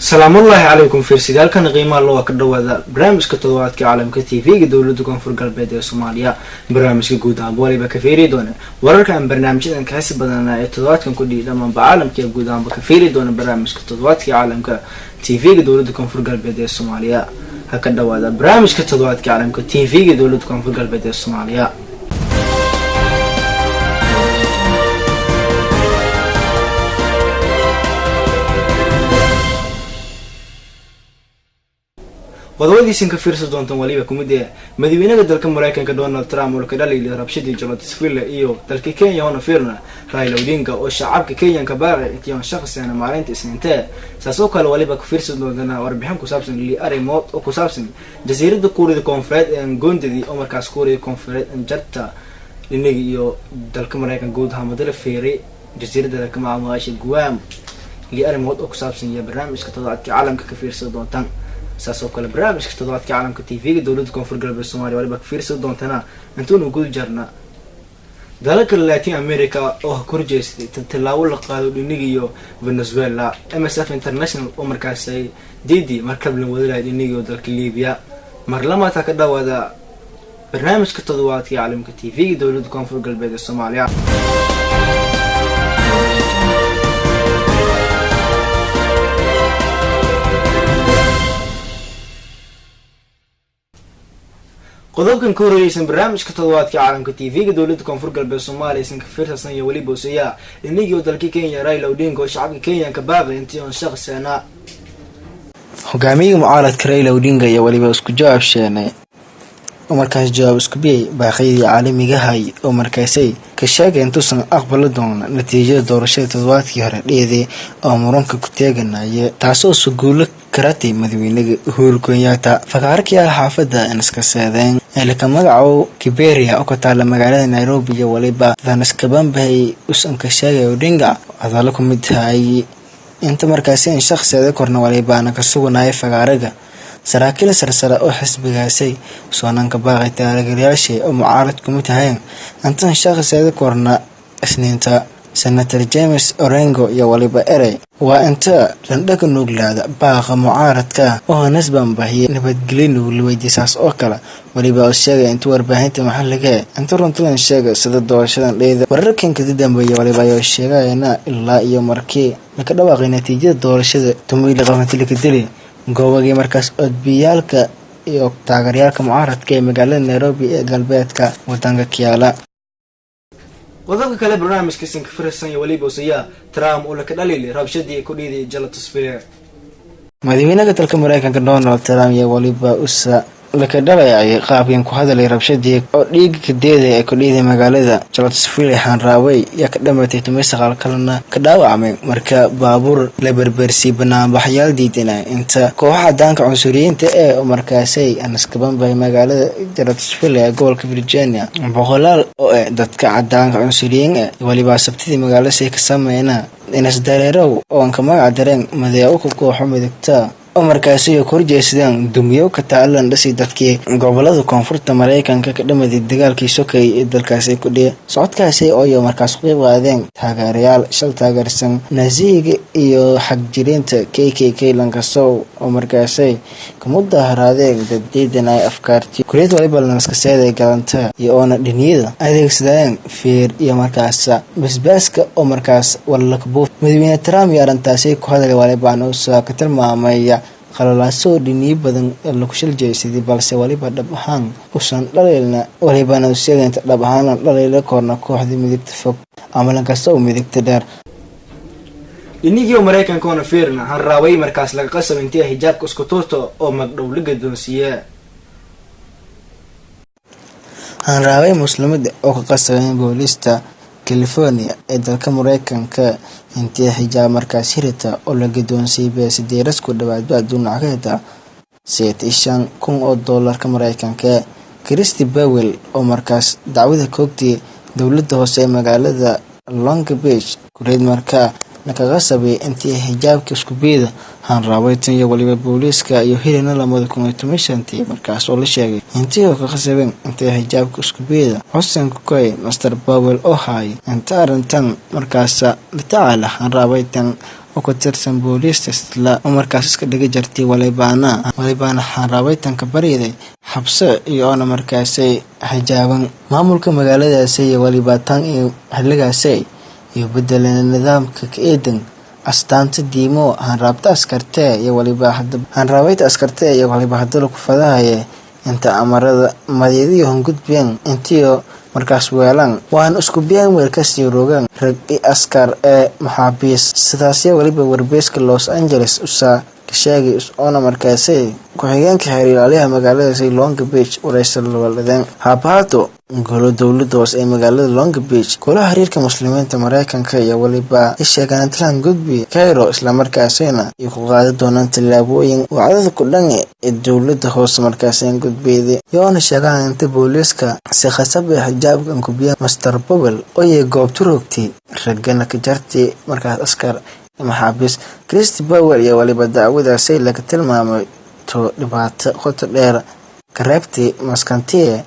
السلام الله عليكم في رسالة كان قيمة الله كدوا هذا برنامج كتدوات كعالمك تي في دولتكم في القلب الصومالية برنامج جودان بولي بكفيري دونه ورك عن برنامج إن كحسب بدنا التدوات كن كل لما بعالم كي جودان بكفيري دونه برنامج كتدوات كعالمك تي في دولتكم في القلب الصومالية هكذا هذا برنامج كتدوات كعالمك تي في دولتكم في القلب الصومالية. ودودي سين كفيرس دونتون وليبا كوميديا مدينة دلك مرايكن كدونالد ترامب ولكدالي اللي ربشدي جلطسفيلا iyo dalka Kenya wana fiirna Raila Odinga oo shacabka Kenya ka baaqay intii shakhsi aan maareynta isniinta saasoo kale waliba ku fiirsan doonana warbixin ku saabsan li arrimood oo ku saabsan jasiiradda Kuuriyada Koonfureed ee Gondadi oo markaas Kuuriyada Koonfureed jarta inagi iyo dalka Mareykan guud ahaan madala fiiray jasiiradda ka maamulaasha Guam li arrimood oo ku saabsan iyo barnaamijka toddobaadka caalamka ka fiirsan doontaan ساسو كل برامج كتدوات كعالم كتيفي دولتكم في القلب الصومالي ولا بكفير صدقتنا انتم نقول جرنا ذلك اللاتين أمريكا أو كورجيس تلاول قالوا لنيجيو فنزويلا MSF انترناشنال ومركزي ديدي مركب الوزراء لنيجيو ذلك ليبيا مرلما تكدوا هذا برنامج كتدوات كعالم كتيفي دولتكم في القلب الصومالي. قدوم كوريس برنامج كتدوات كعالم كتيفي دولتكم في القلب الصومالي سن كفير سنة ولي بوسيا إني يودل كينيا رايلا أودينغا وشعب كينيا كباغي انتيون شخص أنا hogaamiyaha mucaaradka Raila Odinga iyo waliba isku jawaab sheegay oo markaas jawaab isku bixiyay baaqyadii caalamiga ahay oo markaasay ka sheegay intuusan aqbali doono natiijada doorashada toddobaadkii hore dheedii oo muranka ku teeganaya taasoo suguul karatay madaxweynaha Uhuru Kenyatta fakaarkii xaafadda iska saadeen ilka magaco Kiberia oo ka taala magaalada Nairobi iyo waliba danaskaban bay usan ka sheegay Odinga hadallo ku mid tahay inta markaas in shakhsiyaad korna waliba ana ka suganay fagaaraga saraakiil sarsara oo xisbigaasay soonanka baaqay taageerayaasha oo mucaarad ku mid tahay inta shakhsiyaad korna isniinta senator James Orengo iyo waliba erey waa inta randhaga nuuglaada baaqa mucaaradka oo nasban bahiye nabadgelin uu weydiisaas oo kale waliba oo sheegay inta warbaahinta maxalliga inta runtan sheegay sida doorashadan dheeda wararkan ka dambeeyay waliba ay sheegayna ilaa iyo markii ka dhawaaqay natiijada doorashada tumiil qabantii ka dilay goobagii markaas codbiyaalka iyo taageerayaasha mucaaradka ee magaalada Nairobi ee galbeedka wadanka Kiala waddanka kale barnaamijka sin kafir sanya waliba boosiya Trump oo la ka dhaliyay rabshadii ku dhiiday jalatusfeer madaxweynaha dalka Mareykanka Donald Trump iyo waliba usa laka dhalay qaabkan ku hadalay rabshadii oo dhiig ka deeday ku dhiiday magaalada Charlottesville Hanraway ya ka dhamatay tumaysa kalena ka dhaawacmay marka baabuur la berbersi banaanbaxyaal diidana inta kooxaha daanka cunsuriyiinta ee markaasay anaskaban bay magaalada Charlottesville ee gobolka Virginia boqolaal oo dadka cadaanka cunsuriyiin waliba sabtidii magaalada ka sameeyna inas dareerow oo aan ka magac dareen madaxweynaha ku kooxo midagta oo markaasay korjeesadaan dumiyo ka taalan dhasi dadkii gobolada koonfurta Mareykanka ka dhamaday dagaalkii sokay ee dalkaas ku dhigay socodkaasi oo markaas qayb qaadeen taageerayaal shal taageersan naziga iyo xaq jireenta KKK lankasow oo markaasay kuma dahraadeen daddiidan ay afkaartii kuleed waliba la iska seeday galanta iyo ona dhiniyada adeegsadeen feer iyo markaas basbaaska oo markaas wala ka buuf madaxweyne Trump iyo arintaasi ku hadalay waliba aan oo ka tilmaamay qalalaaso dhiniyo badan lagu shiljeeyay balse waliba dhab ahaan usan dhaleelna waliba nasiinta dhab ahaan dhaleela koorna kooxda midigta fog ama lan kasta oo midigta dheer inigii Mareykanka fiirna han raaway markaas laga qasab intii hijaabka isku tuurto oo magdhow la gadoonsiiyay han raaway muslimada oo ka qasabay booliska California ee dalka Mareykanka intii hijaab markaas hirita oo la gadoonsiiyay beesideeras ku dhawaad adduunka $7,000 Mareykanka Christy Powell oo markaas dacwada koogtay dawladda hoose ee magaalada Long Beach kureed markaa nakaga sabay intii hijaabka isku beeda han raawaytan iyo waliba booliska iyo hirina 2015 markaas oo la sheegay intii ka qasabeen intii hijaabka isku beeda Hussein Koy Mr Powell oo hay inta arintan markaas la tacaala han raawaytan oo ku tirsan booliska isla markaas iska dhiga jartay walibaana han raawaytan ka bariiday xabse iyo ana markaas hijaaban maamulka magaaladaas iyo waliba tan iyo xilligaas iyo bedelan nidaamka ka eedan astaanta diimo han raabta askartee iyo waliba hadda ku fadahay inta amarada madiyada hungudbeen intii markaas weelan waan isku biyaan weelkaasi rogan rag askar ee maxaabiis sidaas waliba warbeeska Los Angeles usa sheegay oo markaas ku xigeenka xiriirlaha magaalada Long Beach oo raysal waladan habaato golo dawladda hoose ee magaalada Long Beach golaha xiriirka muslimiinta Mareykanka iyo waliba sheegan tran gudbi Cairo isla markaasina iyo ku qaadi doonaan tilaabooyin wacdada ku dhan ee dawladda hoose markaas gudbeeyay yoona sheegan inta booliska si khasab hijaabka ku biya Mr Powell oo ay goobta roogtay ragana ka jartay markaas askar maxaabiis Christy Powell iyo waliba dacwadaas laga tilmaamay to dhibaato qoto dheer ka reebtay maskantiye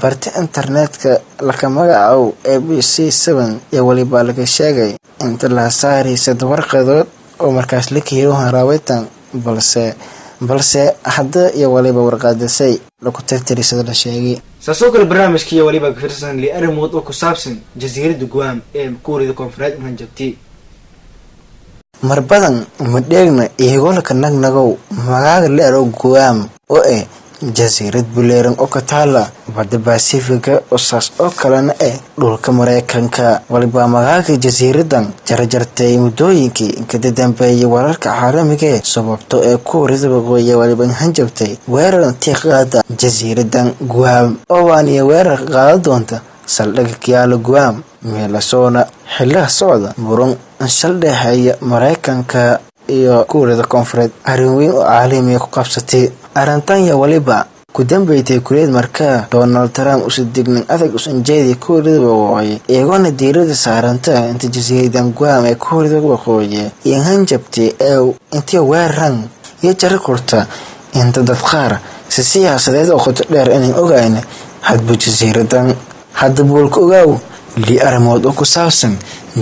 barta internetka la magacaabo ABC7 iyo waliba laga sheegay inta la saaray saddex warqadood oo markaas la kiiro raawaytan balse hadda iyo waliba warqadaasay lagu tirtirisay la sheegay saasoo kale barnaamijkii waliba ka firsan li arrimood oo ku saabsan jasiirada Guam ee Kuuriyada Koonfureed man jabtay mar badan ma dheegna iyagoo ka nagnagow magaaga leero Guam oo jasiirad buleeran oo ka taala badda Pacifica oo saas oo kalena dhulka Mareykanka waliba magaaga jasiiradan jarjartay muddooyinkii ka dambeeyay wararka caalamiga sababtoo Kuuriyada Waqooyi waliba hanjabtay weerar tiiqada jasiiradan Guam oo waaniya weerar qaad doonta saldhigga kiyaalo Guam meelasoona xilliga socda muran saldhigga Mareykanka iyo Kuuriyada Koonfureed arrin weyn oo caalami ku qabsatay arintan ya waliba ku dambeeyay kureed markaa Donald Trump u sidignin adag u sanjeeday Kuuriyada Waqooyi iyagoo diirada saaranta inta jasiiradan Guam ee Kuuriyada Waqooyi iyo hanjabtay intii weeran iyo jarqurta inta dad qaar si siyaasadeed oo qoto dheer inay ogaayeen hadba jasiiradan hadda boolka ogaaw li arrimood oo ku saabsan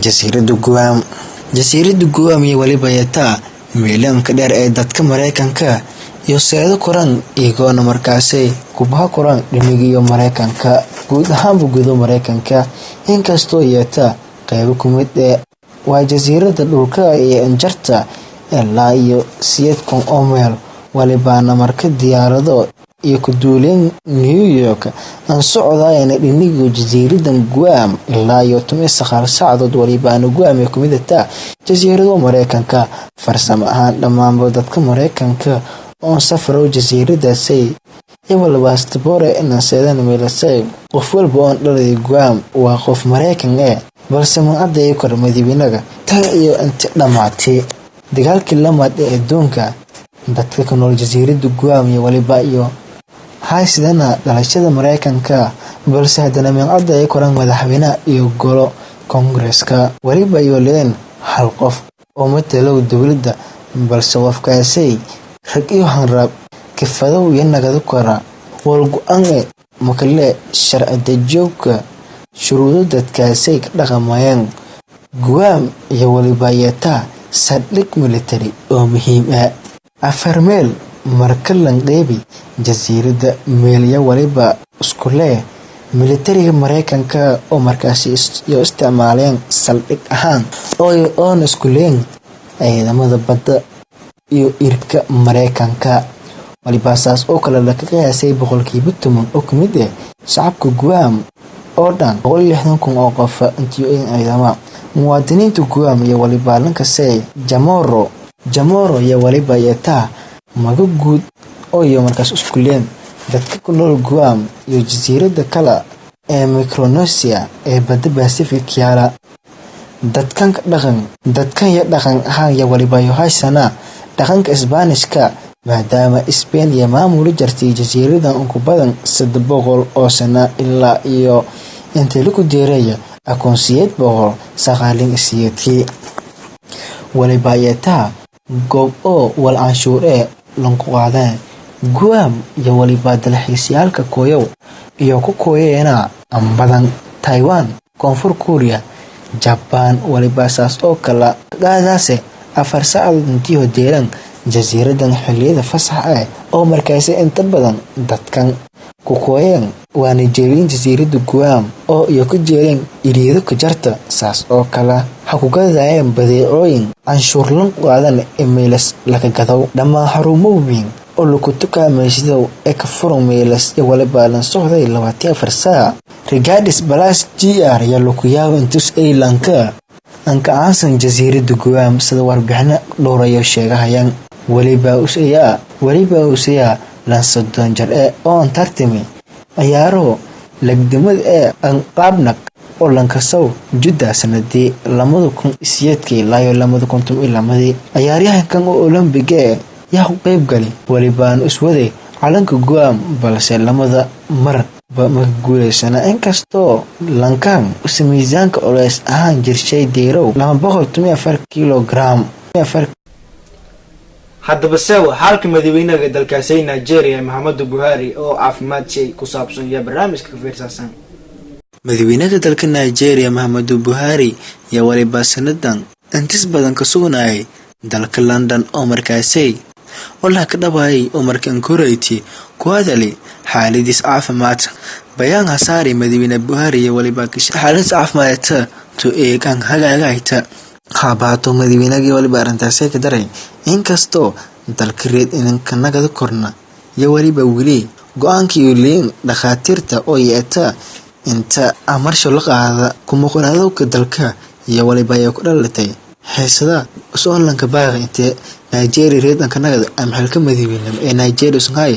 jasiirada Guam iyo waliba yataa meelanka dheer ee dadka Mareykanka iyo seedo koran iyagoona markaasay kubaha koran dhimigiyo Mareykanka guud ahaanba gudo Mareykanka inkastoo yataa qayb ku mid waa jasiirada dhulka ee anjarta ilaa iyo 8,000 oo meel walibaana marka diyaarado iyo ku duuleen New York aan socdaayeen dhiniga jasiiradan Guam ilaa iyo 19 saacadood walibaana Guam ee ku mid ah jasiirada Mareykanka farsamo ahaan dhammaan dadka Mareykanka oo safro jasiiradaas iyo waliba astbore in seedan meelasay qof walba oo dhalay Guam waa qof Mareykan balse ma aday kor madiinaga tan iyo inta dhamaatay dagaalkii lamaad ee adduunka dadka ku nool jasiirada Guam iyo waliba iyo haysidana dhalashada Mareykanka balse hadana ma aday koran madaxweynaha iyo golo Congress-ka waliba iyo leen hal qof oo matalo dawladda balse wafkaasay rag iyo hanraab kifado iyo nagada kora walgo-aan makale sharci joogka shuruudo dadkaasay ka dhaqamayaan Guam iyo waliba yataa saddex military oo muhiim afar meel marka lan qeybi jasiirada meelya waliba isku leh militariga Mareykanka oo markaas iyo isticmaaleen saldhig ahaan oo isku leen ciidamada badda iyo irka Mareykanka. waliba saas oo kale la ka qiyaasay boqolkiiba 10 oo kamid ah shacabka Guam oo dhan 160,000 oo qof intii ay ciidamada muwaadiniinta Guam iyo waliba lankasay Jamoro iyo waliba yata maga guud oo iyo markaas isku leen dadka ku nool Guam iyo jasiirada kale ee Micronesia ee badda Pacific yaala. dadkan ya dhaqan ahaan ya waliba yo haysana dhaqanka Isbaanishka maadaama Spain iyo maamul jartay jasiiradan ugu badan 700 oo sano ilaa iyo inta lagu diiray aqoonsiyad saqaalin waliba yata goob oo wal anshuure lanku qaadaan Guam iyo waliba dalxiisyaalka kooyow iyo ku kooyeena badan Taiwan, Koonfur Korea, Japan waliba saas oo kala qaadaase 4 saacadood intii hodeelan jasiiradan xilliyada fasaxa oo markaas inta badan dadkan ku kooyeen waa Nigerian jasiirada Guam oo iyo ku jeereen iriido ka jarta saas oo kala ha ku gadayeen badeecooyin anshuur lan qaadan emails laga gado dhammaan xarumo weyn oo lagu tukaamaysido ee ka furan meelas iyo waliba lan socday 24 saac regardless balas GR ya lagu yaabo intus ay lanka anka aansan jasiirada Guam sida warbixina dhowrayo sheegahayaan waliba usaya lan soddon jar oo antartimi ayaaro lagdamad aan qaabnak oo lankasow Jidda sanadii 2008 ilaa 2012 ayaaryahankan oo Olympic yaa u qayb gali walibaan iswaday calanka Guam balse lamada mar ma guuleysana inkastoo lankan miisaanka culays ahaan jirshay deerow 214 kilogram. haddaba sewa halka madaxweynaha dalkaasay Nigeria Muhammadu Buhari oo caafimaad shay ku saabsan iyo barnaamijka ka fiirsan. madaxweynaha dalka Nigeria Muhammadu Buhari ya waliba sanadan intis badan ka sugnay dalka London oo markaasay walaha ka dhawaayay oo markan koreyti ku hadalay xaaladis caafimaad bayaan hasaari madaxweynaha Buhari ya waliba ka xaalad caafimaad to eegan hagaagayta habaato madaxweynaha waliba arintaasay ka daray inkastoo dalka reed inanka nagada korna ya waliba wili go'aankii leen dhakhaatiirta oo yeeta inta amarsho la qaada kuma qoraadowka dalka ya waliba ay ku dhalatay heesada soo lanka baaqay inta Nigeria reedanka nagada am halka madaxweynaha ee Nigeria sunhay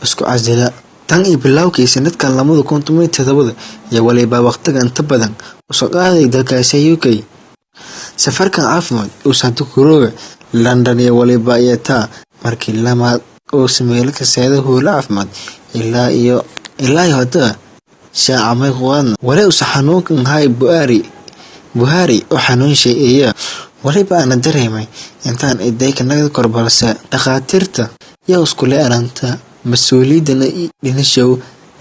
isku casila tan iyo bilowkii sanadkan 2017 ya waliba waqtiga inta badan soo qaaday dalkaasay UK safarkan caafimaad oo santo kuroga London iyo waliba yata markii lama oo sameeyay ka saada hoola caafimaad ilaa iyo hada shaacamay qowan wala xanuunkan hay Buhari oo xanuun sheeyay waliba ana dareemay intaan idayka nagada korbalsa dhakhaatiirta iyo isku leeranta mas'uuliyadana dhinishow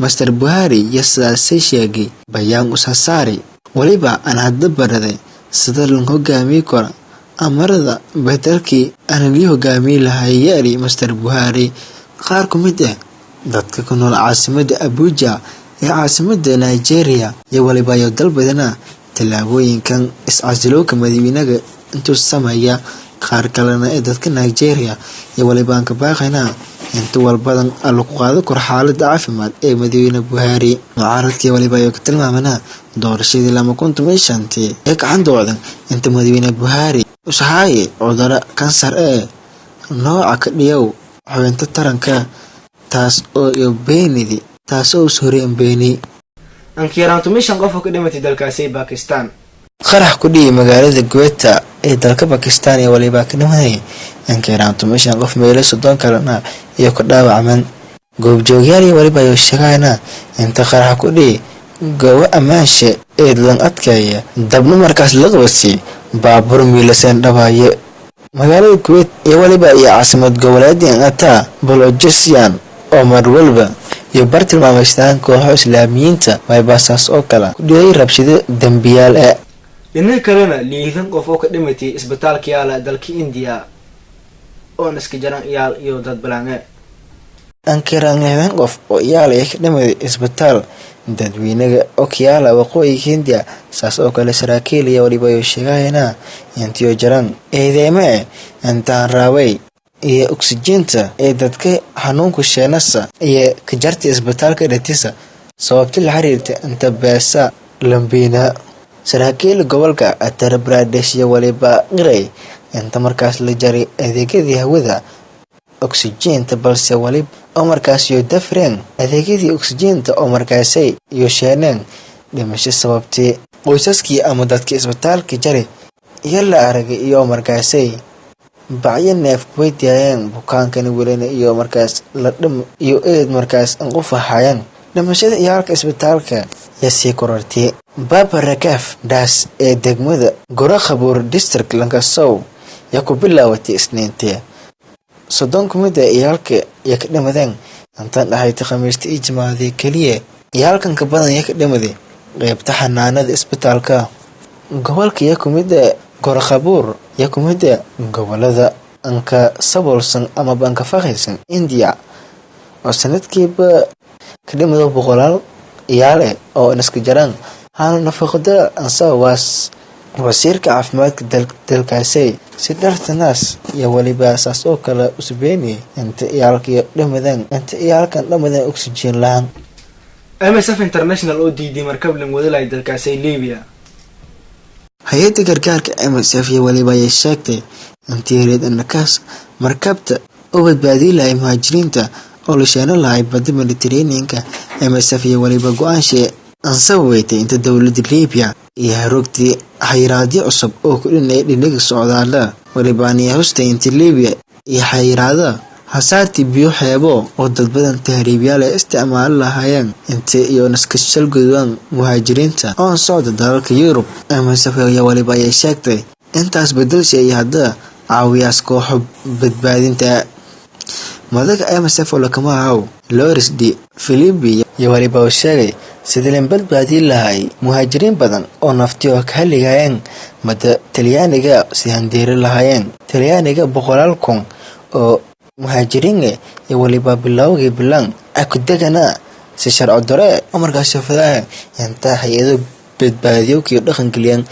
Master Buhari yasaasay sheegay bayaan u saari waliba ana hadda baraday sida loo hogaamiyo kara amarada bedelkii aan loo hogaamiyo lahaayay Master Buhari qaar ku mid ah dadka ku nool caasimadda Abuja ee caasimadda Nigeria iyo waliba ay dalbadana talaabooyinkan iscasilowka madaxweynaha intuu sameeya qaar kalena ee dadka Nigeria iyo waliba aan ka baaqayna inta walbadan lagu qaado kor xaaladda caafimaad ee madaxweynaha Buhari mucaaradkii waliba ay ka tilmaamana doorashadii 2015 ee gacantooda inta madaxweynaha Buhari usahay cudurro kansar nooca ka dhiyow xubinta taranka taas oo beenidi taas oo suureen beeni ankiyarantu mishan qof ka dhimatay dalkaasay Pakistan qarax ku dhigay magaalada Quetta ee dalka Pakistan ee waliba ka dhimatay ankiyarantu mishan qof meelo 30 kalena iyo ku dhaawacman goobjoogayaal waliba ay sheegayna inta qarax ku dhigay goobo amaanshe ee lan adkeeya dabna markaas la qabsi baabur miilasan dhawaye magaalada Quetta ee waliba ay caasimad goboleedka ata Balochistan oo mar walba iyo bartilmaameystaan kooxo islaamiyiinta way baasaas oo kala ku dhigay rabshado dambiyaal dhinaca kalena liidan qof oo ka dhimatay isbitaalka yaala dalka India oo naska jaran yaal iyo dad balange ankiran qof oo yaala ka dhimatay isbitaal dadweynaha oo yaala waqooyiga India saas oo kale saraakiil iyo waliba ay sheegayna intii jaran eedeyme intaan raaway iyo oksijiinta ee dadka xanuunka sheenasa iyo ka jarta isbitaalka dhatisa sababta la xiriirta inta beesa lambiina saraakiil gobolka Uttar Pradesh iyo waliba qiray inta markaas la jaray adeegyadii hawada oksijiinta balse waliba oo markaas iyo dafreen adeegyadii oksijiinta oo markaasay iyo sheeneen dhimasho sababtay qoysaskii ama dadkii isbitaalka jaray iyo la aragay iyo markaasay bacyo neef weydiiyeen bukaankani welina iyo markaas la dhim iyo eed markaas aan qof ahayeen dhimashada iyaalka isbitaalka yasi korortay Baba Rakaf das ee degmada Gorakhabur district Lankasow ya ku bilaawatay isniintii soddon kumida iyaalka ya ka dhimadeen intaan dhahayti khamiistii ijmaadii kaliya iyaalkan ka badan ya ka dhimaday qaybta xanaanada isbitaalka gobolka ya kumida Gorakhabur ya kumida gobolada anka sabolsan ama banka fakhaysan India oo sanadkiiba ka dhimado boqolaal iyaale oo iska jaraan hal nafaqada ansawaas wasiirka caafimaadka dalkaasay si dhartanaas iyo waliba asaas oo kale usbeeni inta iyaalka dhimadeen inta iyaalkan dhimadeen oksijiin laan MSF International oo diiday markab la wadalay dalkaasay Liibiya hay'adda gargaarka MSF iyo waliba ay sheegtay intiireed anakaas markabta oo badbaadiyay muhaajiriinta oo la sheeno lahay badda Mediterranean-ka MSF iyo waliba go'aanshe aan sababaytay inta dawladda Liibiya iyo harogtii xayiraadyo cusub oo ku dhinay dhinaga socdaala walibaaniya hostay inta Liibiya iyo xayiraada hasaartii biyo xeebo oo dad badan tahriibyaal ay isticmaal lahaayeen inta iyo naskashal gudwan muhaajiriinta oo socda dalalka Yurub MSF iyo waliba ay sheegtay intaas bedelshay hadda caawiyaas koox badbaadinta madaxa MSF oo kama ahaw Loris di Filipi iyo waliba uu sheegay sideen badbaadi lahay muhaajiriin badan oo naftiyo ka haligayeen mada Talyaaniga si handeeri lahaayeen Talyaaniga boqolaal kun oo muhaajiriin iyo waliba bilowgii bilan ku degana si sharci darro oo markaas shafada inta hay'ado badbaadiyo ki dhaqan galiyeen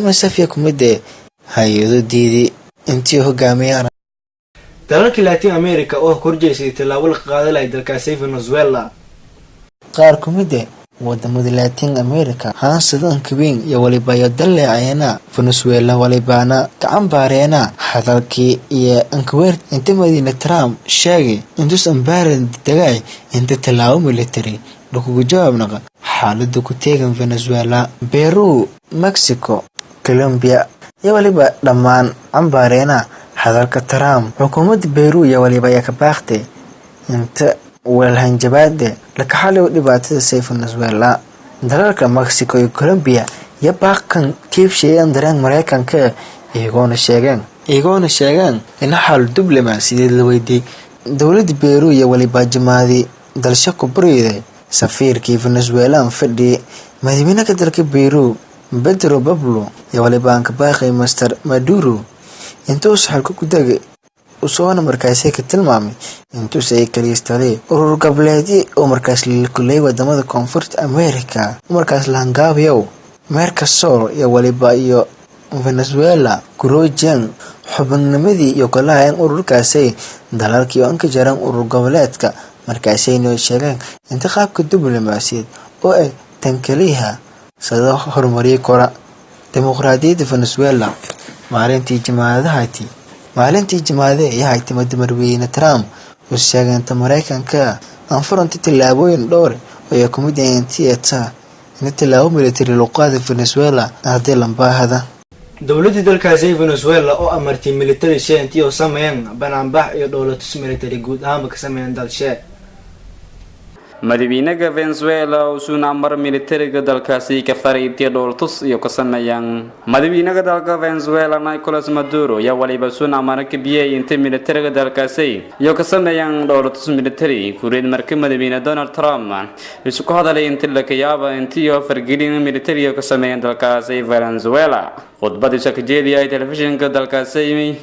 MSF iyo kumide hay'ado diiday intii hogaamiyaan dalalka Latin America oo korjeysay talaabo la qaaday dalkaasay Venezuela qaar kumide wadamada Latin America haasadan kabin iyo waliba ay daleecayna Venezuela walibana gacan baareena hadalkii iyo ankwar inta madiina Trump sheegay intuusan baaran dagay inta talaabo military lagu jawaabnaqa xaaladda ku teegan Venezuela Peru Mexico Colombia iyo waliba dhamaan ambaareena hadalka Trump xukuumadda Peru iyo waliba ay ka baaqtay inta walhanjabaade la ka xalay dhibaatada Venezuela dalalka Mexico iyo Colombia ya baaqan tiibsheeyaan dareen Mareykanka iyagoona sheegan in xal diblomaasiyadeed la weydiiyay dawladda Peru iyo waliba jamaadi dalsha ku bariiday safiirkii Venezuela fadhi madaxweynaha dalka Peru Pedro Pablo iyo waliba ka baaqay Mr. Maduro intuu saxalku ku dagay usoo markaas ka tilmaamay intuu say kaliistay urur goboleedyo oo markaas la kulay wadamada Koonfurta America markaas la hangaabiyo Mercosur iyo waliba iyo Venezuela kuroojeen xubinnimadii iyo golaha ururkaasi dalalkii oo ka jaran urur goboleedka markaas ay noo sheegeen inta qaabka diblomaasiyadeed oo ay tankaliha sida horumariye kora dimuqraadiyadda Venezuela maalintii jamaacada yahay timada marweyne Trump oo sheegay inta Mareykanka aan furantay tilaabooyin dhowr oo ku mid ah in tilaabo military loo qaaday Venezuela hadii lambaahada dawladda dalkaasay Venezuela oo amartay military sheenti oo sameeyeen banaanbax iyo dawladda military guud ahaan ka sameeyeen dalshe madaxweynaha Venezuela oo soo amar militariga dalkaasi ka fariitay dowladus iyo ka sameeyaan madaxweynaha dalka Venezuela Nicolas Maduro ya waliba soo amar ka biyay inta militariga dalkaasi iyo ka sameeyaan dowladus military kureed markii madaxweyne Donald Trump isku hadalay inta la ka yaaba intii oo fargelin military ka sameeyaan dalkaasi Venezuela khudbadiisa ka jeediyay telefishinka dalkaasi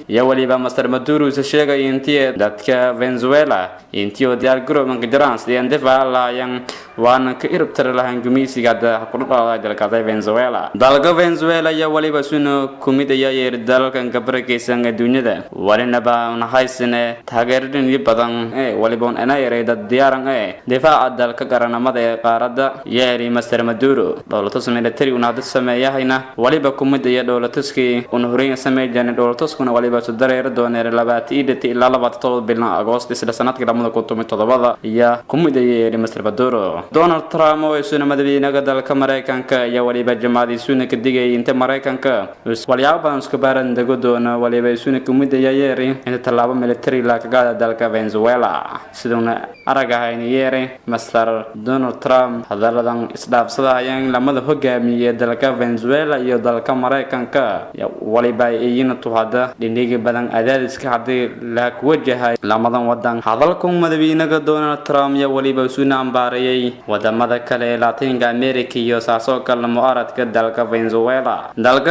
iyo waliba Mr. Maduro uu sheegay intii dadka Venezuela intii diyaar garowga jiraan sidii difaac laayeen waana ka irabtar lahayn gumeysiga dalka Venezuela. Dalka Venezuela iyo waliba sunu kumidaya yeer dalkan gabarkaysan adduunyada walina baan haysane taageerin badan waliba ana yaray dad diyaaran difaaca dalka qaranimada ee qaarada yeeri Mr. Maduro dawladda military una dad sameeyayna waliba kumidaya dawladdaskii una horeeyay sameeyay dawladdaskuna waliba soo dareer doonay 20 ilaa 27 bil Agosto isla sanadkii 2017 iyo kumidaya yeeri Mr. Maduro. Donald Trump oo isna madaxweynaha dalka Mareykanka iyo waliba jamaacadiisuna ka digay inta Mareykanka walyaabo isku baaran dago doona waliba isuna kumidaya yeeri inta talaabo military la kaga dalka Venezuela sidoo aragahayna yeeri Mr. Donald Trump hadaladan isdhaafsadayaan lamada hogaamiye dalka Venezuela iyo dalka Mareykanka waliba ayina tuhada dhiniga badan adaadiska hadii la wajahay lamadan wadan hadalkan madaxweynaha Donald Trump iyo waliba isuna ambaarayay wadamada kale Latin America iyo saaso kala mu'aaradka dalka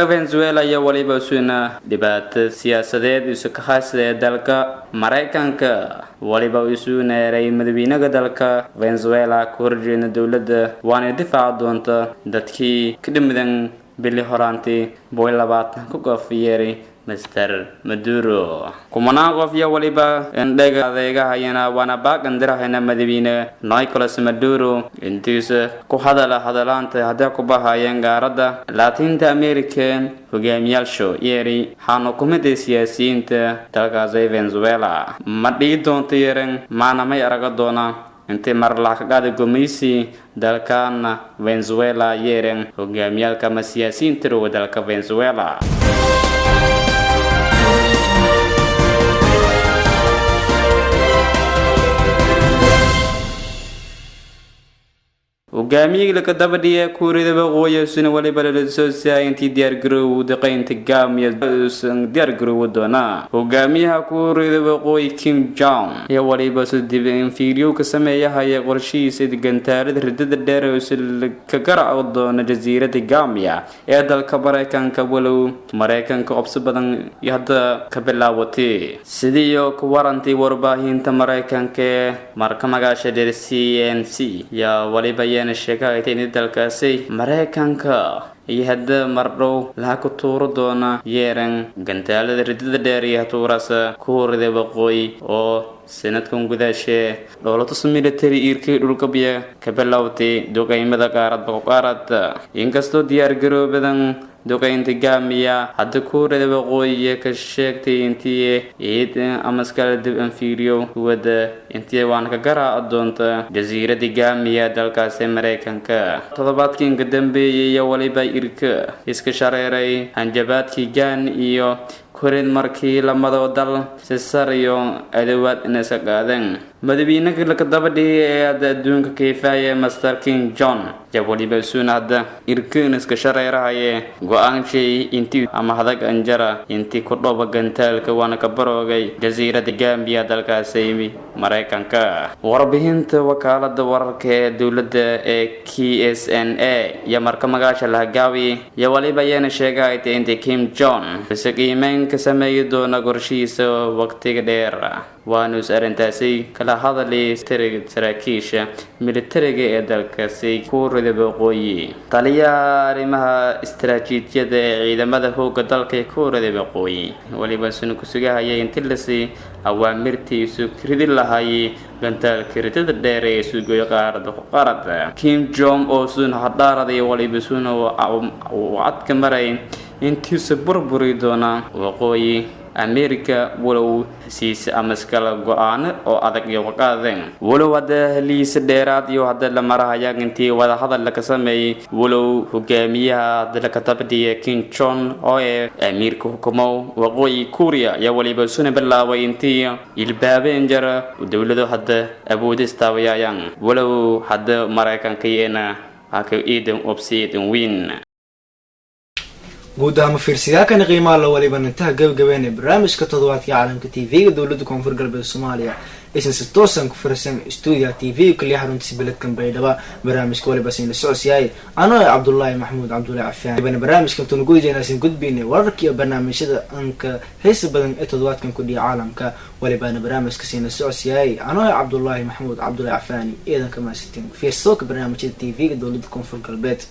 Venezuela iyo waliba isuna dhibaato siyaasadeed isu ka xasay dalka Mareykanka waliba isuna yaray madaxweynaha dalka Venezuela ku horjeedna dawladda waana difaac doonta dadkii ka dhimidan bili horaantii boy labaad ku gafiyay Mr. Maduro kumana qof ya waliba indhaga adeegahayna wana baaqan dirahayna madaxweyne Nicolas Maduro intiisa ku hadalaanta hada ku bahayeen gaarada Latin America hogaamiyaasha yeeri xano kumida siyaasiyiinta dalka Venezuela ma dhigi doonto yeeran maana may araga doona intii mar la kaga gumeysi dalkan Venezuela yeeran hogaamiyalka ma siyaasiyiinta dalka Venezuela. hogaamiyaha ka dabadhiya kuurida waqooyi suna waliba la soo saayintii diyaar garow daqaynta gaamiya diyaar garow doona hogaamiyaha kuurida waqooyi Kim Jong iyo waliba soo dibin fiiriyo ka sameeyay qorshihiisa gantaalada ridada dheer oo ka garaaco doona jasiiradda gaamiya ee dalka Mareykanka walow Mareykanka qabso badan hadda ka bilaawatay sidii ku warantay warbaahinta Mareykanka marka magaasha CNC ya waliba sheekay in dalkaasi Mareykanka iyo hadda mardhow la ku tuuro doona yeeran gantaalada ridada dheer iyo tuurasa kuurida waqooyi oo sanadkan gudaashay dawladda military irkii dhulka biya ka bilowday doqaymada qaarada inkastoo diyaar garow badan doqaynta gaamiya hadda kuurida waqooyi ka sheegtay intii amaskala dib fiiriyo wada intii waan ka garaac doonta jasiiradda gaamiya dalkaasi Mareykanka todobaadkii ka dambeeyay waliba irka iska shareeray hanjabaadkii gaan iyo korin markii lamada dal si sariyo adawaad inasa qaadan madaxweynaha la dabadhiyay ee adduunka kayfaya Mr. Kim Jong waliba sunada irkan iska shareerahay go'aanshay intii ama hadag anjara intii ku dhooba gantaalka waana ka baroogay jasiiradda gaamiya dalkaasi Mareykanka warbixinta wakaalada wararka ee dawladda ee KSNA iyo marka magaasha la gaawi iyo waliba yana sheegay intii Kim Jong isaqiimeyn ka sameeyay doona qorshihiisa waqtiga dheer waana arintaasi kala hadalay saraakiisha militariga ee dalkaasi kuurida waqooyi taliyaha istiraatiijiyada ee ciidamada hooga dalka kuurida waqooyi waliba sunu ku sugahayay intii la si awaamirtiisu ridi lahay gantaalka ridada dheer ee suuqyo qaarada Kim Jong oo sun hadaraday waliba sunu wacad ka maray intii burburi doona waqooyi America walow siis amaskala go'aan oo adag iyo waqaadeen walow wada liis dheeraad iyo hada la marahay intii wada hadal la ka sameeyay walow hogaamiyaha dalka tabdiya Kim Jong oo America hukumo waqooyi Korea ya waliba suna bilaaway intii ilbaabeen jara dawladdu hada awoodistaawayaan walow hada Mareykanka yeena aka iidan obsiidan win guud ahaan fiirsiyaakana qiimaha la waliba inta gabagabeynay barnaamijka toddobaadka caalamka TV-ga dawladda Koonfur Galbeed Soomaaliya aysan si toosan ku fursan studio TV kaliya xarunta beledkan baydhaba barnaamijka waliba siin la socodsiiyay anoo Cabdullaahi Maxamuud Cabdullaahi Afaan ibn barnaamijkan tunu gudjeenaysan gudbinay wararka iyo barnaamijyada anka xiisa badan ee todobaadkan ku dhiga caalamka waliba barnaamijka siin la socodsiiyay anoo Cabdullaahi Maxamuud Cabdullaahi Afaan eedan kama sitin fiirso barnaamijyada TV-ga dowladda Koonfur Galbeed